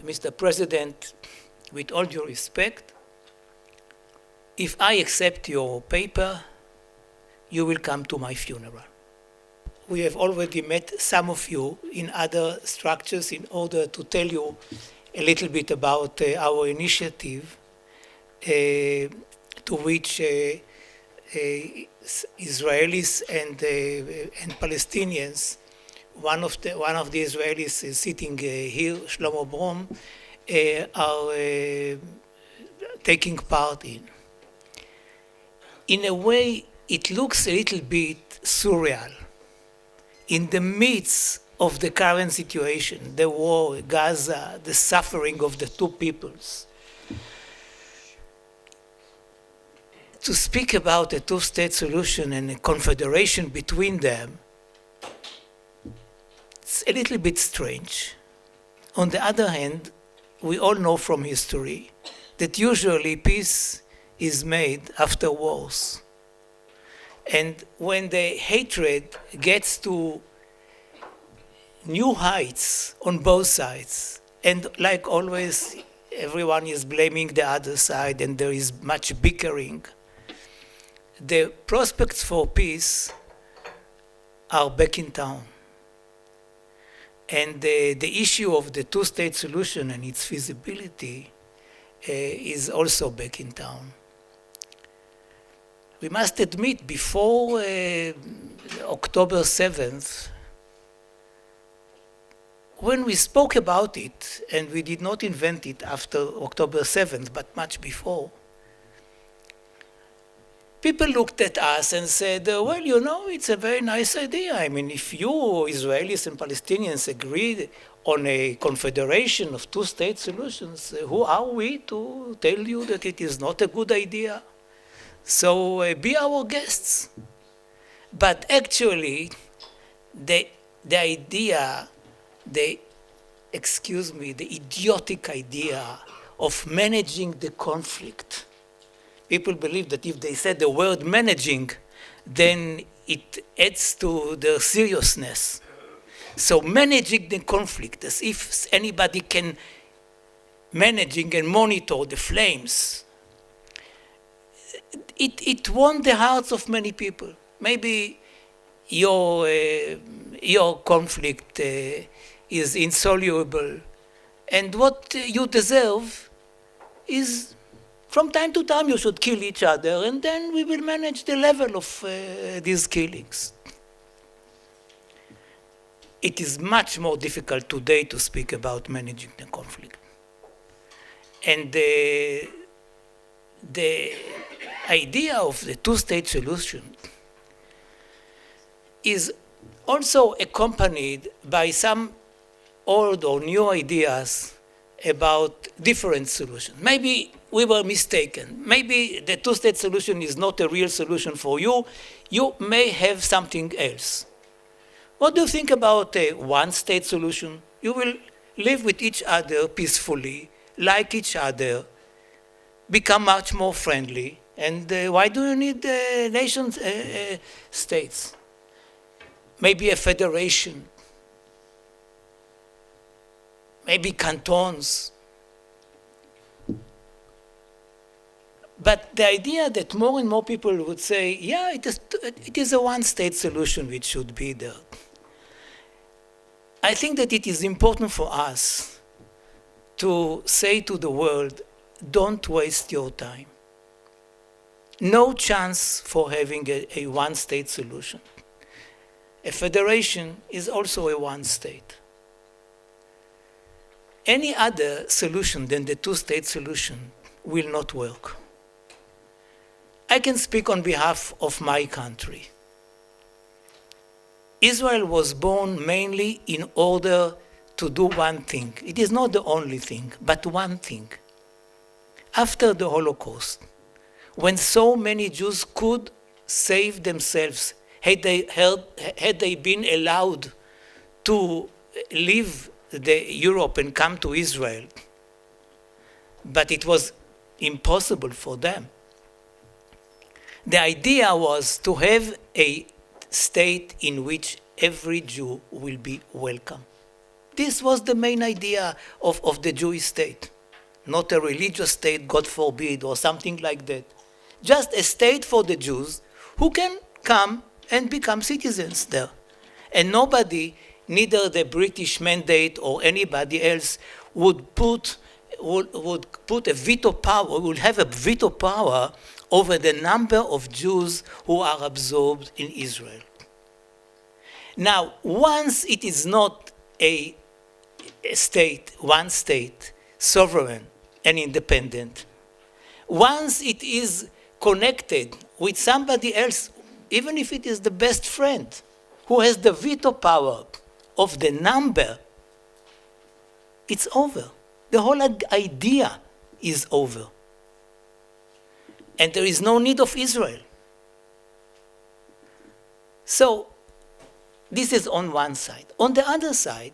Mr. President, with all due respect, if I accept your paper, you will come to my funeral. We have already met some of you in other structures in order to tell you a little bit about our initiative, to which Israelis and Palestinians. One of the Israelis is sitting here, Shlomo Brom, are taking part in. In a way, it looks a little bit surreal. In the midst of the current situation, the war, Gaza, the suffering of the two peoples, to speak about a two-state solution and a confederation between them, it's a little bit strange. On the other hand, we all know from history that usually peace is made after wars. And when the hatred gets to new heights on both sides, and like always, everyone is blaming the other side and there is much bickering, the prospects for peace are back in town. And the issue of the two-state solution and its feasibility is also back in town. We must admit, before October 7th, when we spoke about it, and we did not invent it after October 7th, but much before, people looked at us and said, well, you know, it's a very nice idea. I mean, if you, Israelis and Palestinians, agreed on a confederation of two-state solutions, who are we to tell you that it is not a good idea? So be our guests. But actually, the idea, the idiotic idea of managing the conflict. People believe that if they said the word managing, then it adds to their seriousness. So managing the conflict, as if anybody can managing and monitor the flames, it won the hearts of many people. Maybe your conflict is insoluble, and what you deserve is, from time to time you should kill each other, and then we will manage the level of these killings. It is much more difficult today to speak about managing the conflict. And the idea of the two-state solution is also accompanied by some old or new ideas about different solutions. Maybe we were mistaken. Maybe the two-state solution is not a real solution for you. You may have something else. What do you think about a one-state solution? You will live with each other peacefully, like each other, become much more friendly. And why do you need nations, states? Maybe a federation. Maybe cantons. But the idea that more and more people would say, yeah, it is a one-state solution which should be there. I think that it is important for us to say to the world, don't waste your time. No chance for having a one-state solution. A federation is also a one-state. Any other solution than the two-state solution will not work. I can speak on behalf of my country. Israel was born mainly in order to do one thing. It is not the only thing, but one thing. After the Holocaust, when so many Jews could save themselves, had they been allowed to leave Europe and come to Israel, but it was impossible for them. The idea was to have a state in which every Jew will be welcome. This was the main idea of the Jewish state. Not a religious state, God forbid, or something like that. Just a state for the Jews who can come and become citizens there. And nobody, neither the British mandate or anybody else, would put a veto power, would have a veto power over the number of Jews who are absorbed in Israel. Now, once it is not a state, one state, sovereign and independent, once it is connected with somebody else, even if it is the best friend, who has the veto power of the number, it's over. The whole idea is over. And there is no need of Israel. So, this is on one side. On the other side,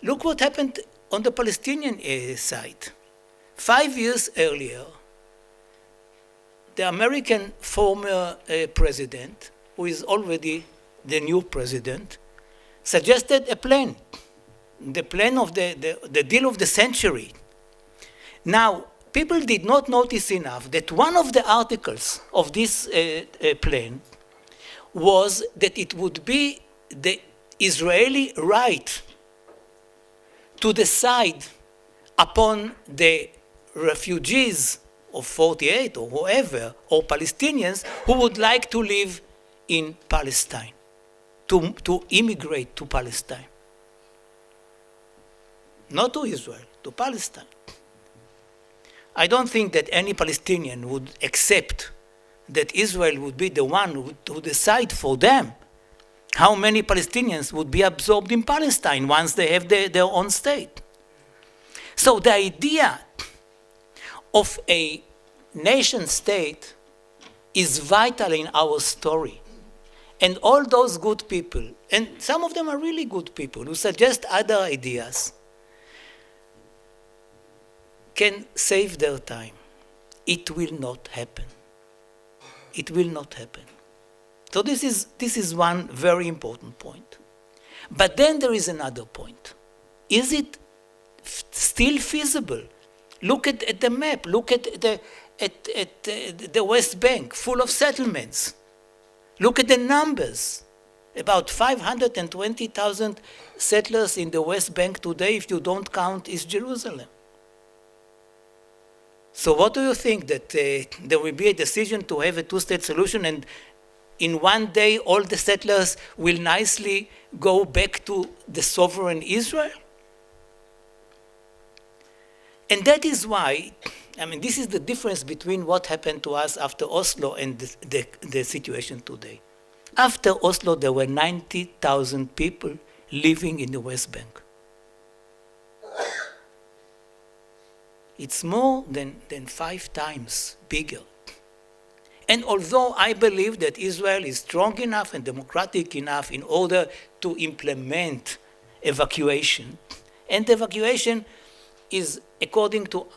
look what happened on the Palestinian side. 5 years earlier, the American former president, who is already the new president, suggested a plan, the plan of the deal of the century. Now, people did not notice enough that one of the articles of this plan was that it would be the Israeli right to decide upon the refugees of 48 or whoever, or Palestinians who would like to live in Palestine, to immigrate to Palestine. Not to Israel, to Palestine. I don't think that any Palestinian would accept that Israel would be the one to decide for them how many Palestinians would be absorbed in Palestine once they have their own state. So the idea of a nation state is vital in our story. And all those good people, and some of them are really good people who suggest other ideas, can save their time. It will not happen. It will not happen. So this is one very important point. But then there is another point. Is it still feasible? Look at the map. Look at the West Bank, full of settlements. Look at the numbers. About 520,000 settlers in the West Bank today, if you don't count East Jerusalem. So what do you think, that there will be a decision to have a two-state solution and in one day all the settlers will nicely go back to the sovereign Israel? And that is why, this is the difference between what happened to us after Oslo and the situation today. After Oslo, there were 90,000 people living in the West Bank. It's more than 5 times bigger. And although I believe that Israel is strong enough and democratic enough in order to implement evacuation, and evacuation is, according to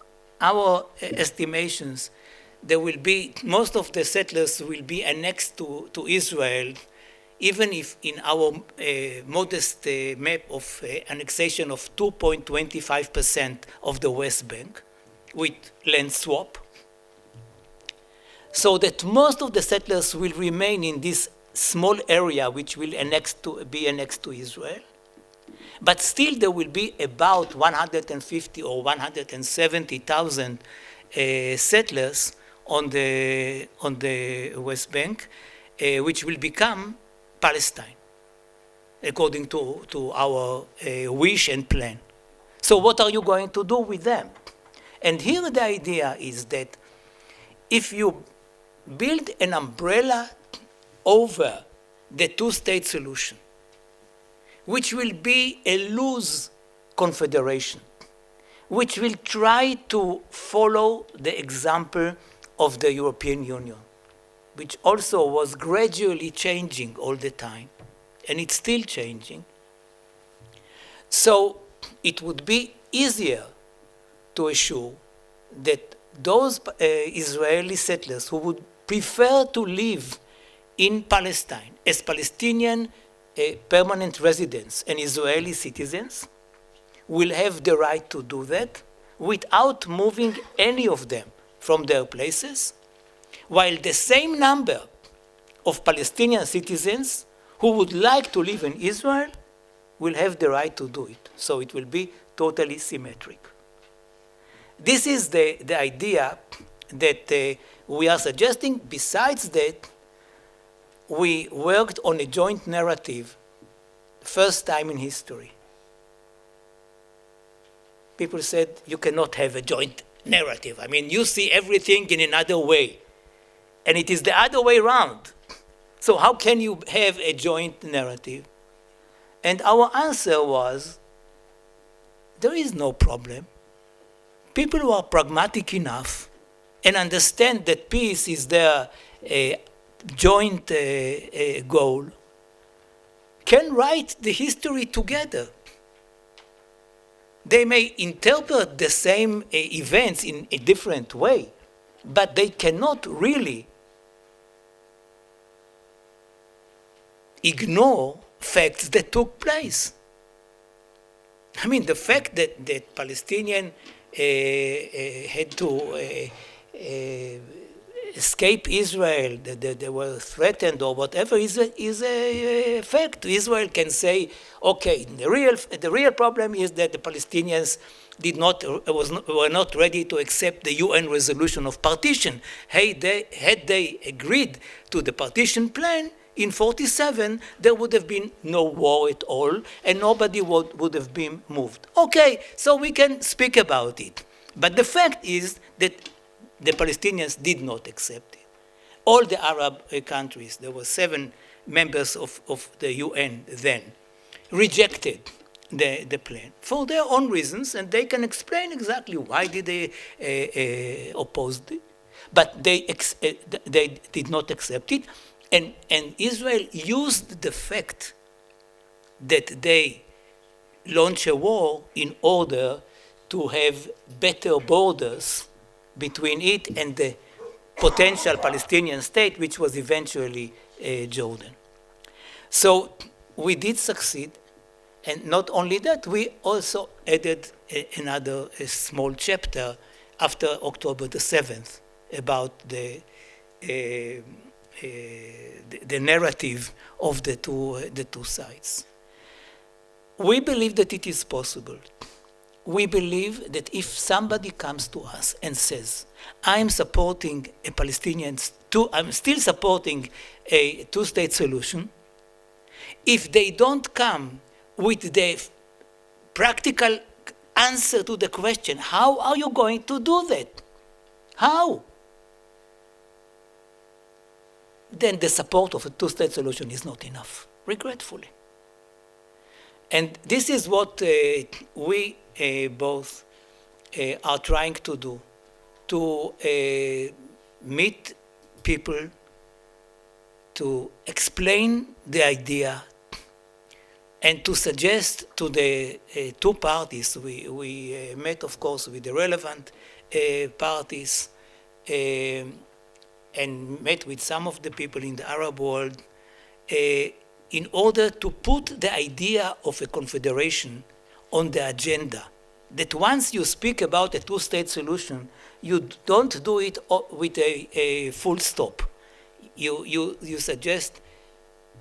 our estimations, there will be, most of the settlers will be annexed to Israel, even if in our modest map of annexation of 2.25% of the West Bank, with land swap, so that most of the settlers will remain in this small area which will be annexed to Israel. But still there will be about 150 or 170,000 settlers on the West Bank, which will become Palestine, according to our wish and plan. So what are you going to do with them? And here the idea is that if you build an umbrella over the two-state solution, which will be a loose confederation, which will try to follow the example of the European Union, which also was gradually changing all the time, and it's still changing. So it would be easier to assure that those Israeli settlers who would prefer to live in Palestine as Palestinian permanent residents and Israeli citizens will have the right to do that without moving any of them from their places, while the same number of Palestinian citizens who would like to live in Israel will have the right to do it. So it will be totally symmetric. This is the idea that we are suggesting. Besides that, we worked on a joint narrative, first time in history. People said, you cannot have a joint narrative. I mean, you see everything in another way. And it is the other way around. So how can you have a joint narrative? And our answer was, there is no problem. People who are pragmatic enough and understand that peace is their joint goal can write the history together. They may interpret the same events in a different way, but they cannot really ignore facts that took place. I mean, the fact that Palestinians had to escape Israel, that they were threatened or whatever, is a fact. Israel can say, okay, the real problem is that the Palestinians were not ready to accept the UN resolution of partition. Had they agreed to the partition plan, in 1947, there would have been no war at all, and nobody would have been moved. Okay, so we can speak about it. But the fact is that the Palestinians did not accept it. All the Arab countries, there were 7 members of the UN then, rejected the plan for their own reasons, and they can explain exactly why did they oppose it. But they did not accept it. And Israel used the fact that they launched a war in order to have better borders between it and the potential Palestinian state, which was eventually Jordan. So we did succeed, and not only that, we also added another small chapter after October the 7th about the narrative of the two sides. We believe that it is possible. We believe that if somebody comes to us and says, I'm supporting I'm still supporting a two-state solution, if they don't come with the practical answer to the question, how are you going to do that? How? Then the support of a two-state solution is not enough, regretfully. And this is what we both are trying to do, to meet people, to explain the idea, and to suggest to the two parties. We met, of course, with the relevant parties, and met with some of the people in the Arab world in order to put the idea of a confederation on the agenda. That once you speak about a two-state solution, you don't do it with a full stop. You suggest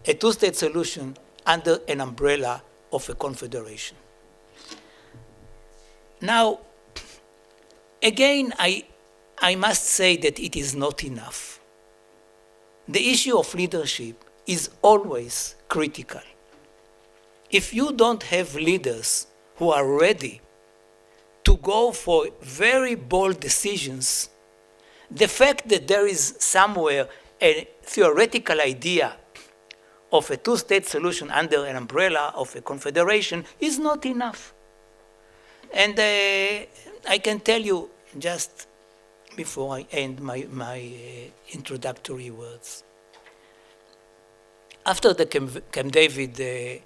a two-state solution under an umbrella of a confederation. Now, again, I must say that it is not enough. The issue of leadership is always critical. If you don't have leaders who are ready to go for very bold decisions, the fact that there is somewhere a theoretical idea of a two-state solution under an umbrella of a confederation is not enough. And I can tell you, just before I end my introductory words, after the Camp David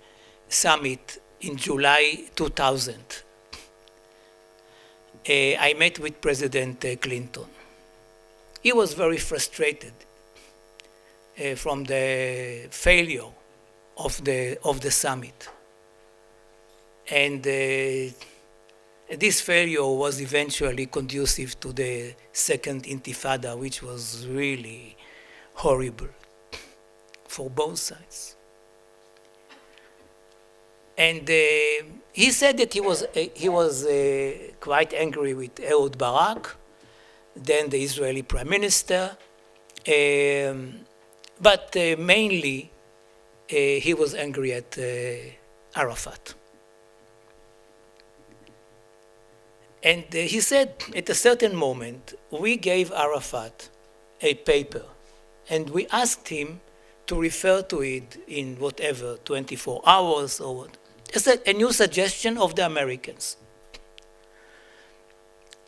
summit in July 2000, I met with President Clinton. He was very frustrated from the failure of the summit. And this failure was eventually conducive to the Second Intifada, which was really horrible for both sides. And he said that he was quite angry with Ehud Barak, then the Israeli Prime Minister, but mainly he was angry at Arafat. And he said, at a certain moment, we gave Arafat a paper, and we asked him to refer to it in whatever, 24 hours or what. It's a new suggestion of the Americans.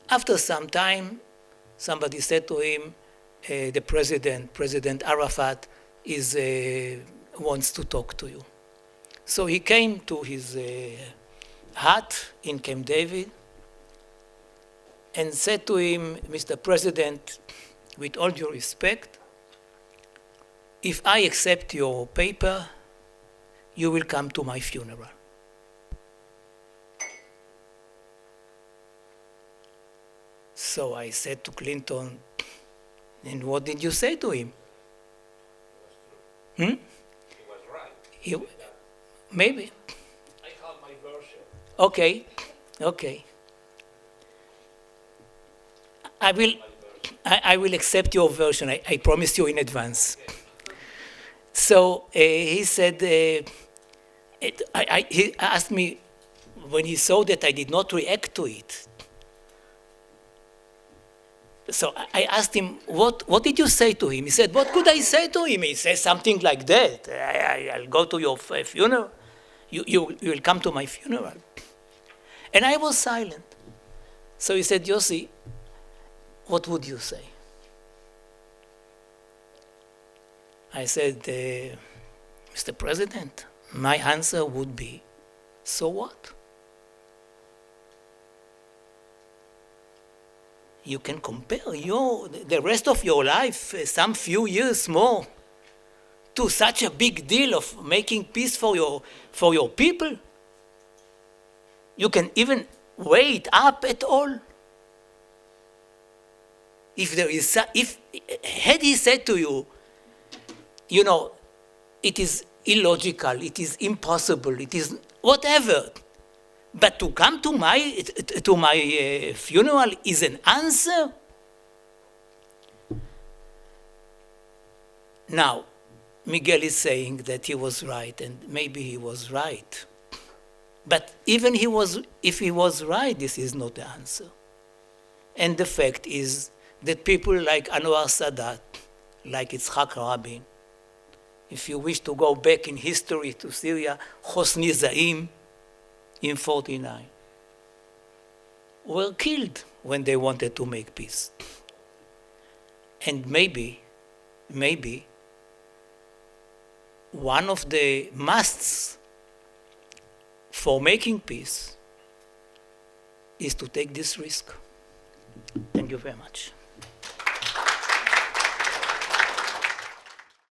After some time, somebody said to him, the President Arafat, wants to talk to you. So he came to his hut in Camp David and said to him, Mr. President, with all due respect, if I accept your paper, you will come to my funeral. So I said to Clinton, and what did you say to him? He was right. Maybe. I have my version. Okay. I will accept your version. I promise you in advance. So he said, he asked me when he saw that I did not react to it. So I asked him, what did you say to him? He said, what could I say to him? He said something like that. I'll go to your funeral. You will come to my funeral. And I was silent. So he said, Yossi, what would you say? I said, Mr. President, my answer would be, so what? You can compare the rest of your life, some few years more, to such a big deal of making peace for your people. You can even weigh it up at all. Had he said to you, it is illogical, it is impossible, it is whatever, but to come to my funeral is an answer? Now, Miguel is saying that he was right, and maybe he was right. But even if he was right, this is not the answer. And the fact is that people like Anwar Sadat, like Yitzhak Rabin, if you wish to go back in history to Syria, Hosni Zaim in 1949, were killed when they wanted to make peace. And maybe one of the musts for making peace is to take this risk. Thank you very much.